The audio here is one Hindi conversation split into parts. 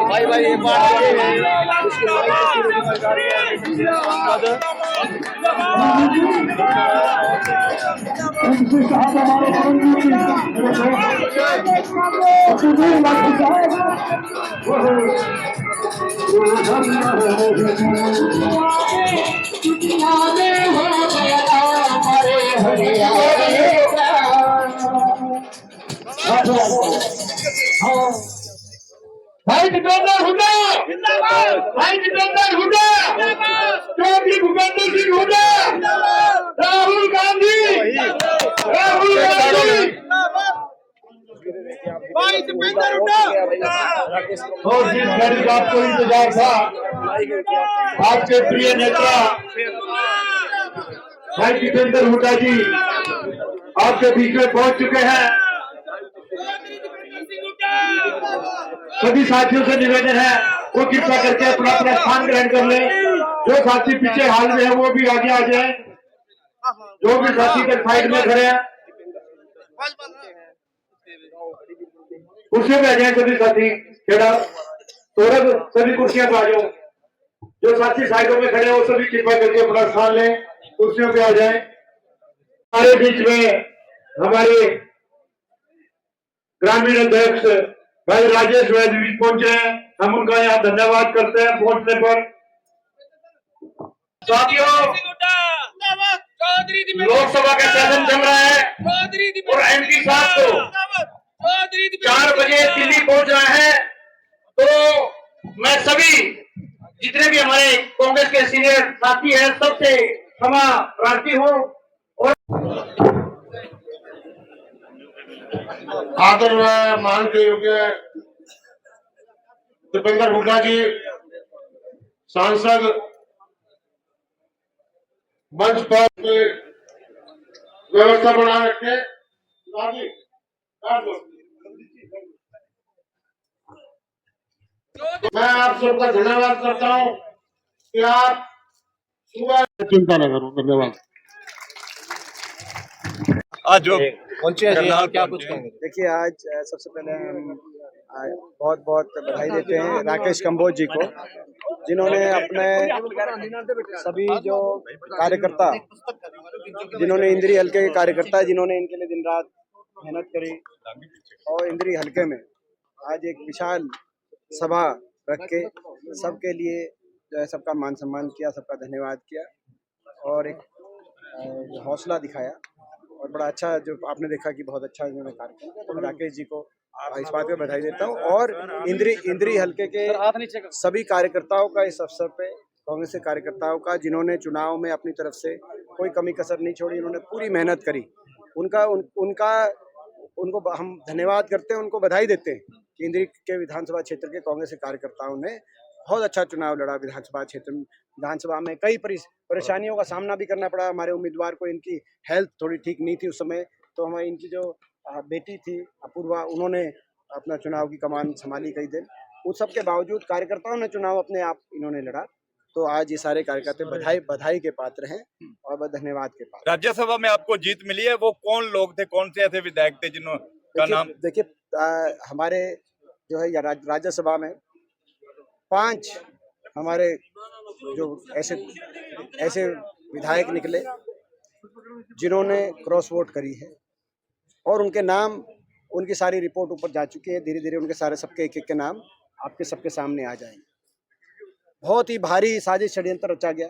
भाई भाई एक बार भाई जितेंद्र हुड्डा, भाई जितेंद्र हुड्डा, चौधरी भूपेंद्र सिंह हुड्डा, राहुल गांधी, राहुल गांधी, भाई जितेंद्र हुड्डा। और जिस घड़ी का आपको इंतजार था, आपके प्रिय नेता भाई जितेंद्र हुड्डा जी आपके बीच में पहुंच चुके हैं। सभी साथियों से निवेदन है वो कृपया करके अपना अपना स्थान ग्रहण कर ले। जो साथी पीछे हाल में है वो भी आगे आ जाए। जो भी साथी के साइड में खड़े हैं कुर्सियों पे आ जाए। सभी साथी खेड़ा सौरभ सभी कुर्सियों पे आ जाओ। जो साथी साइडों में खड़े हैं वो सभी कृपया करके अपना स्थान लें, कुर्सियों पे आ जाए। हमारे बीच में हमारे ग्रामीण अध्यक्ष भाई राजेश वैद पहुंचे हैं। हम उनका यहाँ धन्यवाद करते हैं पहुंचने पर। साथियों, लोकसभा का सेशन चल रहा है और एमपी साहब को 4 बजे दिल्ली पहुंचना है। तो मैं सभी जितने भी हमारे कांग्रेस के सीनियर साथी हैं सबसे क्षमा प्रार्थी हूँ। और आदर व मान के योग्य दीपेंद्र हुड्डा जी सांसद मंच पर व्यवस्था बना रखे। मैं आप सबका धन्यवाद करता हूँ कि आप सुबह चिंता न करो। धन्यवाद। आज जो क्या कुछ कहेंगे? देखिए, आज सबसे पहले हम बहुत बहुत बधाई देते हैं राकेश कंबोज जी को, जिन्होंने अपने सभी जो कार्यकर्ता, जिन्होंने इंद्री हल्के के कार्यकर्ता, जिन्होंने इनके लिए दिन रात मेहनत करी और इंद्री हल्के में आज एक विशाल सभा रख के सबके लिए जो है सबका मान सम्मान किया, सबका धन्यवाद किया और एक हौसला दिखाया। और बड़ा अच्छा जो आपने देखा कि बहुत अच्छा इन्होंने कार्य किया। तो मैं राकेश जी को इस बात पे बधाई देता हूँ और इंद्री हल्के के सभी कार्यकर्ताओं का इस अवसर पे, कांग्रेस के कार्यकर्ताओं का, जिन्होंने चुनाव में अपनी तरफ से कोई कमी कसर नहीं छोड़ी, इन्होंने पूरी मेहनत करी। उनको हम धन्यवाद करते हैं, उनको बधाई देते हैं कि इंद्री के विधानसभा क्षेत्र के कांग्रेस के कार्यकर्ताओं ने बहुत अच्छा चुनाव लड़ा। विधानसभा में कई परेशानियों का सामना भी करना पड़ा हमारे उम्मीदवार को। इनकी हेल्थ थोड़ी ठीक नहीं थी उस समय, तो हमारी इनकी जो बेटी थी अपूर्वा, उन्होंने अपना चुनाव की कमान संभाली कई दिन। उस सब के बावजूद कार्यकर्ताओं ने चुनाव अपने आप इन्होंने लड़ा। तो आज ये सारे कार्यकर्ता बधाई के पात्र हैं और धन्यवाद के पात्र। राज्यसभा में आपको जीत मिली है, वो कौन लोग थे, कौन से ऐसे विधायक थे जिनका नाम? देखिए, हमारे जो है राज्यसभा में 5 हमारे जो ऐसे विधायक निकले जिन्होंने क्रॉस वोट करी है और उनके नाम, उनकी सारी रिपोर्ट ऊपर जा चुकी है। धीरे धीरे उनके सारे सबके एक के नाम आपके सबके सामने आ जाएंगे। बहुत ही भारी साजिश षड्यंत्र रचा गया।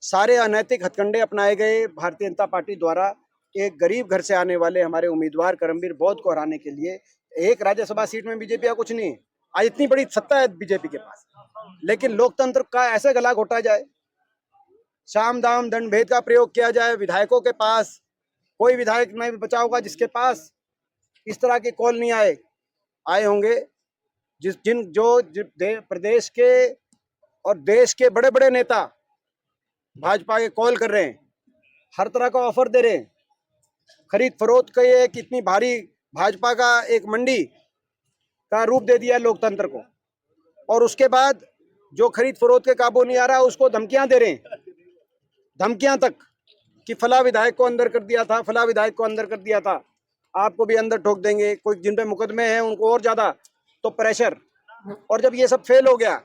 सारे अनैतिक हथकंडे अपनाए गए भारतीय जनता पार्टी द्वारा एक गरीब घर से आने वाले हमारे उम्मीदवार करमवीर बौद्ध को हराने के लिए। एक राज्यसभा सीट में बीजेपी का कुछ नहीं है। आज इतनी बड़ी सत्ता है बीजेपी के पास, लेकिन लोकतंत्र का ऐसे गला घोटा जाए, साम दाम दंड भेद का प्रयोग किया जाए। विधायकों के पास कोई विधायक नहीं बचा होगा जिसके पास इस तरह के कॉल नहीं आए होंगे। प्रदेश के और देश के बड़े बड़े नेता भाजपा के कॉल कर रहे हैं, हर तरह का ऑफर दे रहे हैं। खरीद फरोख्त का ये कितनी भारी भाजपा का एक मंडी का रूप दे दिया है लोकतंत्र को। और उसके बाद जो खरीद फरोख्त के काबू नहीं आ रहा उसको धमकियां दे रहे हैं, धमकियां तक कि फला विधायक को अंदर कर दिया था, फला विधायक को अंदर कर दिया था, आपको भी अंदर ठोक देंगे। कोई जिन पे मुकदमे हैं उनको और ज्यादा, तो प्रेशर। और जब ये सब फेल हो गया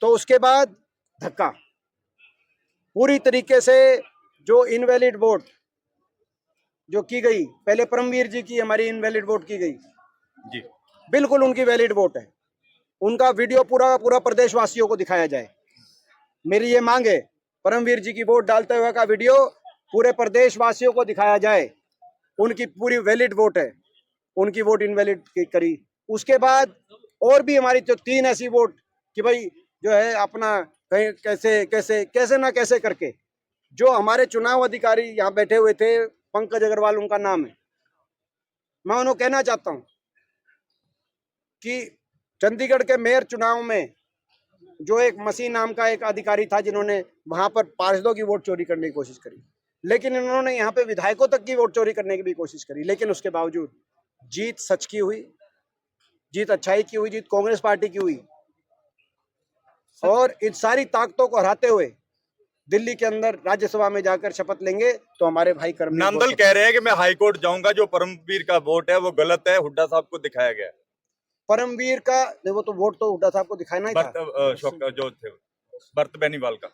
तो उसके बाद धक्का पूरी तरीके से। जो इनवैलिड वोट जो की गई, पहले परमवीर जी की हमारी इनवैलिड वोट की गई, जी बिल्कुल उनकी वैलिड वोट है। उनका वीडियो पूरा पूरा प्रदेशवासियों को दिखाया जाए। मेरी ये मांग है, परमवीर जी की वोट डालते हुए का वीडियो पूरे प्रदेशवासियों को दिखाया जाए। उनकी पूरी वैलिड वोट है, उनकी वोट इनवैलिड करी। उसके बाद और भी हमारी जो 3 ऐसी वोट कि भाई जो है अपना कहीं कैसे कैसे कैसे ना कैसे करके, जो हमारे चुनाव अधिकारी यहाँ बैठे हुए थे, पंकज अग्रवाल उनका नाम है, मैं उन्हें कहना चाहता हूँ कि चंडीगढ़ के मेयर चुनाव में जो एक मसीह नाम का एक अधिकारी था, जिन्होंने वहां पर पार्षदों की वोट चोरी करने की कोशिश करी, लेकिन इन्होंने यहाँ पे विधायकों तक की वोट चोरी करने की भी कोशिश करी। लेकिन उसके बावजूद जीत सच की हुई, जीत अच्छाई की हुई, जीत कांग्रेस पार्टी की हुई। और इन सारी ताकतों को हराते हुए दिल्ली के अंदर राज्यसभा में जाकर शपथ लेंगे तो हमारे भाई कर्मवीर नांदल कह रहे हैं कि मैं हाईकोर्ट जाऊंगा, जो परमवीर का वोट है वो गलत है, हुड्डा साहब को दिखाया गया। परमवीर का वो तो वोट तो हुड्डा साहब को दिखाना ही था, जो थे भरत बेनीवाल का,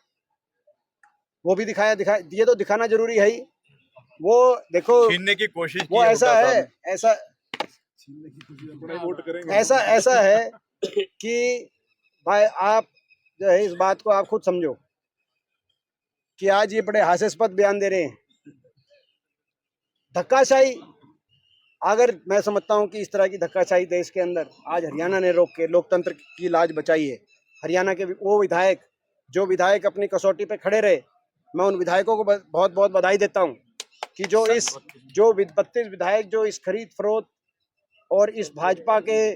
वो भी दिखाया ये तो दिखाना जरूरी है ही। वो देखो छीनने की कोशिश की वो ऐसा हुड्डा है, साहब ऐसा है कि भाई आप जो है इस बात को आप खुद समझो कि आज ये बड़े हास्यास्पद बयान दे रहे हैं। धक्काशाही, अगर मैं समझता हूं कि इस तरह की धक्काशाही देश के अंदर आज हरियाणा ने रोक के लोकतंत्र की लाज बचाई है। हरियाणा के वो विधायक जो विधायक अपनी कसौटी पे खड़े रहे, मैं उन विधायकों को बहुत बहुत बधाई देता हूं कि जो 32 विधायक जो इस खरीद फरोख्त और इस भाजपा के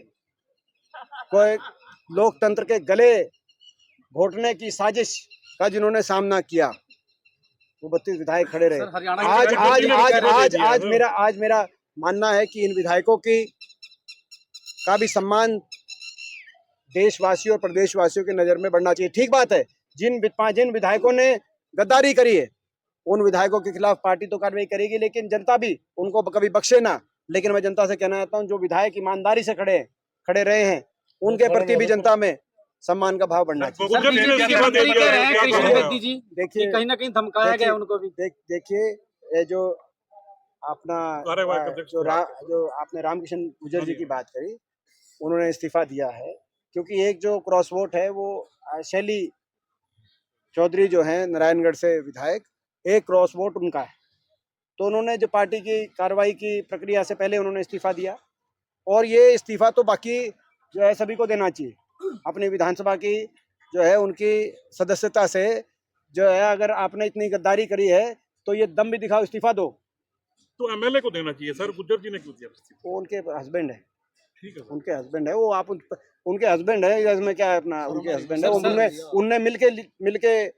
कोई लोकतंत्र के गले घोटने की साजिश का जिन्होंने सामना किया, वो 32 विधायक खड़े रहे। आज मेरा मानना है कि इन विधायकों की का भी सम्मान देशवासियों और प्रदेशवासियों की नजर में बढ़ना चाहिए। ठीक बात है, जिन विधायकों ने गद्दारी करी है उन विधायकों के खिलाफ पार्टी तो कार्रवाई करेगी, लेकिन जनता भी उनको कभी बख्शे ना। लेकिन मैं जनता से कहना चाहता हूँ, जो विधायक ईमानदारी से खड़े रहे हैं, उनके प्रति भी जनता में सम्मान का भाव बढ़ना चाहिए। देखिए कहीं ना कहीं धमकाया गया उनको भी। देखिए ये जो अपना जो आपने रामकिशन गुर्जर जी की बात करी, उन्होंने इस्तीफा दिया है क्योंकि एक जो क्रॉस वोट है वो शैली चौधरी जो है नारायणगढ़ से विधायक, एक क्रॉस वोट उनका है। तो उन्होंने जो पार्टी की कार्रवाई की प्रक्रिया से पहले उन्होंने इस्तीफा दिया, और ये इस्तीफा तो बाकी जो है सभी को देना चाहिए। अपनी विधानसभा की जो है उनकी सदस्यता से जो है, अगर आपने इतनी गद्दारी करी है तो ये दम भी दिखाओ, इस्तीफा दो। तो एमएलए को देना चाहिए सर, गुर्जर जी ने क्यों दिया? वो उनके हस्बैंड है, ठीक है, उनके हस्बैंड है, वो आप उनके हस्बैंड है, इसमें क्या है अपना, उनके हस्बैंड है। उनने मिलके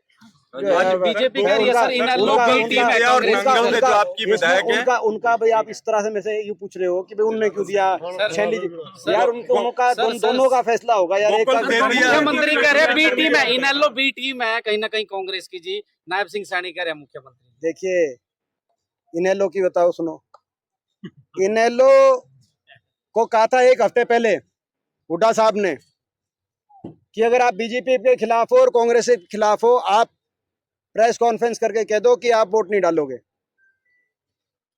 बीजेपी कह रही है सर इनेलो बी टीम है और नंगल ने जो आपकी विधायक है उनका भाई आप इस तरह से मेरे से ये पूछ रहे हो कि भाई उनने क्यों दिया शैली जी, यार दोनों का फैसला होगा यार। एक मुख्यमंत्री कह रहे हैं बी टीम है, इनेलो बी टीम है कहीं ना कहीं कांग्रेस की जी। नायब सिंह सैनी कह रहे हैं मुख्यमंत्री। देखिए इनेलो की बताओ, सुनो, इनेलो को कहा था एक हफ्ते पहले हुड्डा साहब ने कि अगर आप बीजेपी के खिलाफ हो और कांग्रेस के खिलाफ हो, आप प्रेस कॉन्फ्रेंस करके कह दो कि आप वोट नहीं डालोगे।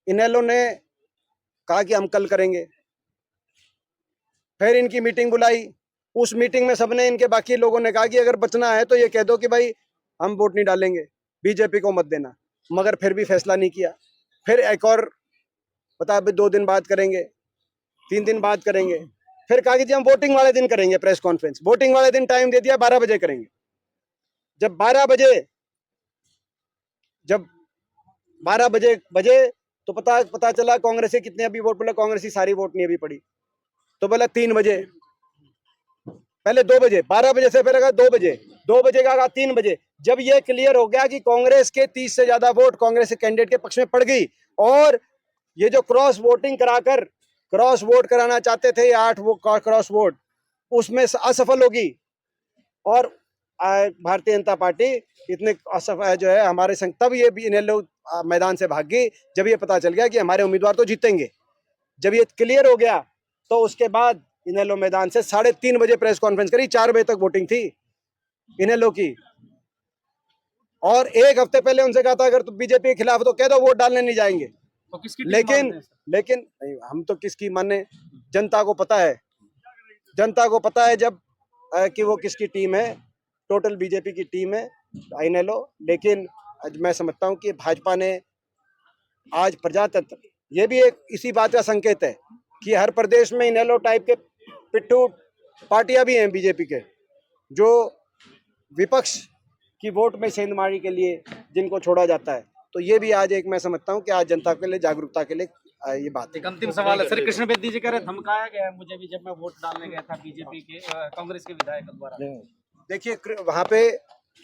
इनेलो ने कहा कि हम कल करेंगे। फिर इनकी मीटिंग बुलाई, उस मीटिंग में सबने, इनके बाकी लोगों ने कहा कि अगर बचना है तो ये कह दो कि भाई हम वोट नहीं डालेंगे, बीजेपी को मत देना। मगर फिर भी फैसला नहीं किया। फिर एक और बता 2 दिन बाद करेंगे, 3 दिन बाद करेंगे। फिर कहा कि जी हम वोटिंग वाले दिन करेंगे प्रेस कॉन्फ्रेंस। वोटिंग वाले दिन टाइम दे दिया, 12 बजे करेंगे। जब 12 बजे तो पता चला कांग्रेस के कितने अभी वोट, बोला कांग्रेस की सारी वोट नहीं अभी पड़ी। तो बोला 3 बजे, पहले 2 बजे, 12 बजे से पहले कहा 2 बजे, 2 बजे का कहा 3 बजे। जब ये क्लियर हो गया कि कांग्रेस के 30 से ज्यादा वोट कांग्रेस के कैंडिडेट के पक्ष में पड़ गई, और ये जो क्रॉस वोटिंग कराकर क्रॉस वोट कराना चाहते थे, 8 वो क्रॉस वोट उसमें असफल होगी। और भारतीय जनता पार्टी इतने असफल जो है हमारे संग, तब ये भी इनेलो मैदान से भाग गई जब ये पता चल गया कि हमारे उम्मीदवार तो जीतेंगे। जब ये क्लियर हो गया तो उसके बाद इनेलो मैदान से 3:30 बजे प्रेस कॉन्फ्रेंस करी, 4 बजे तक वोटिंग थी इनेलो की। और 1 हफ्ते पहले उनसे कहा था अगर तुम बीजेपी के खिलाफ तो कह दो वोट डालने नहीं जाएंगे। तो किसकी टीम लेकिन मानते हैं सर? लेकिन नहीं, हम तो किसकी माने, जनता को पता है, जनता को पता है जब कि वो किसकी टीम है। टोटल बीजेपी की टीम है इनेलो। लेकिन आज मैं समझता हूँ कि भाजपा ने आज प्रजातंत्र, ये भी एक इसी बात का संकेत है कि हर प्रदेश में इनेलो टाइप के पिट्ठू पार्टियां भी हैं बीजेपी के, जो विपक्ष की वोट में सेंधमारी के लिए जिनको छोड़ा जाता है। तो ये भी आज एक मैं समझता हूँ कि आज जनता के लिए, जागरूकता के लिए ये बात है। एक अंतिम सवाल है सर, कृष्ण बेदी जी कह रहे धमकाया गया है मुझे भी जब मैं वोट डालने गया था बीजेपी के कांग्रेस के विधायकों द्वारा। देखिए वहाँ पे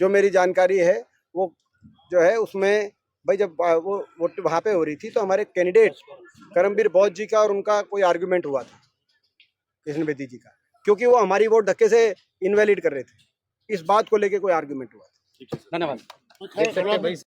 जो मेरी जानकारी है वो जो है उसमें भाई जब वो वोट वहाँ पे हो रही थी तो हमारे कैंडिडेट करमवीर बौद्ध जी का और उनका कोई आर्गुमेंट हुआ था कृष्ण बेदी जी का, क्योंकि वो हमारी वोट धक्के से इनवैलिड कर रहे थे। इस बात को लेके कोई आर्गुमेंट हुआ था। धन्यवाद।